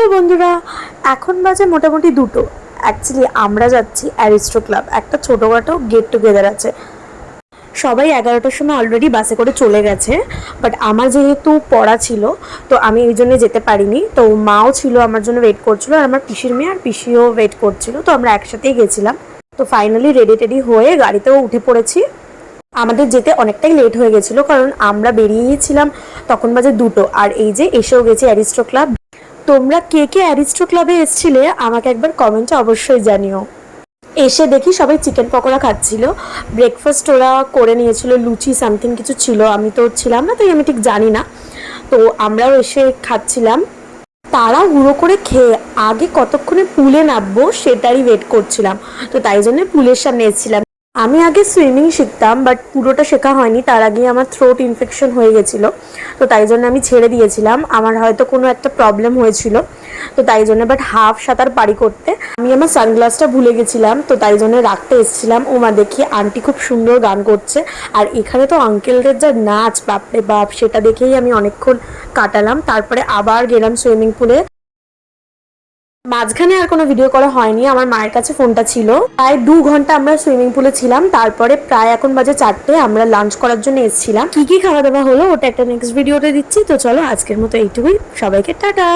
Hello বন্ধুরা, এখন বাজে মোটামুটি 2টো। অ্যাকচুয়ালি আমরা যাচ্ছি অ্যারিস্টো ক্লাব, একটা ছোটোখাটো গেট টুগেদার আছে। সবাই 11টার সময় অলরেডি বাসে করে চলে গেছে, বাট আমার যেহেতু পড়া ছিল তো আমি এই জন্য যেতে পারিনি। তো মাও ছিল আমার জন্য ওয়েট করছিল, আর আমার পিসির মেয়ে আর পিসিও ওয়েট করছিল, তো আমরা একসাথেই গেছিলাম। তো ফাইনালি রেডি টেডি হয়ে গাড়িতেও উঠে পড়েছি। আমাদের যেতে অনেকটাই লেট হয়ে গেছিলো, কারণ আমরা বেরিয়েছিলাম তখন বাজে 2টো, আর এই যে এসেও গেছি অ্যারিস্টো ক্লাব। তোমরা কে কে অ্যারিস্টো ক্লাবে এসেছিলে আমাকে একবার কমেন্টে অবশ্যই জানিও। এসে দেখি সবাই চিকেন পকোড়া খাচ্ছিল। ব্রেকফাস্ট ওরা করে নিয়েছিল, লুচি সামথিং কিছু ছিল, আমি তো ছিলাম না তাই আমি ঠিক জানি না। তো আমরাও এসে খাচ্ছিলাম। তারা হুড়ো করে খেয়ে আগে কতক্ষণে পুলে নামবো সেটারই ওয়েট করছিলাম, তো তাই জন্য পুলের সামনে এসেছিলাম। আমি আগে সুইমিং শিখতাম, বাট পুরোটা শেখা হয়নি, তার আগে আমার থ্রোট ইনফেকশন হয়ে গেছিলো, তো তাই জন্য আমি ছেড়ে দিয়েছিলাম। আমার হয়তো কোনো একটা প্রবলেম হয়েছিল, তো তাই জন্য বাট হাফ সাঁতার পারি করতে। আমি আমার সানগ্লাসটা ভুলে গেছিলাম, তো তাই জন্য রাখতে এসেছিলাম। ওমা দেখি আন্টি খুব সুন্দর গান করছে, আর এখানে তো আঙ্কেলদের যা নাচ, বাপরে বাপ, সেটা দেখেই আমি অনেকক্ষণ কাটালাম। তারপরে আবার গেলাম সুইমিং পুলে। মাঝখানে আর কোনো ভিডিও করা হয়নি, আমার মায়ের কাছে ফোনটা ছিল। প্রায় 2 ঘন্টা আমরা সুইমিং পুলে ছিলাম, তারপরে প্রায় এখন বাজে 4টে, আমরা লাঞ্চ করার জন্য এসেছিলাম। কি কি খাওয়া দাওয়া হলো ওটা একটা নেক্সট ভিডিওতে দিচ্ছি। তো চলো আজকের মতো এইটুকুই, সবাইকে টাটা।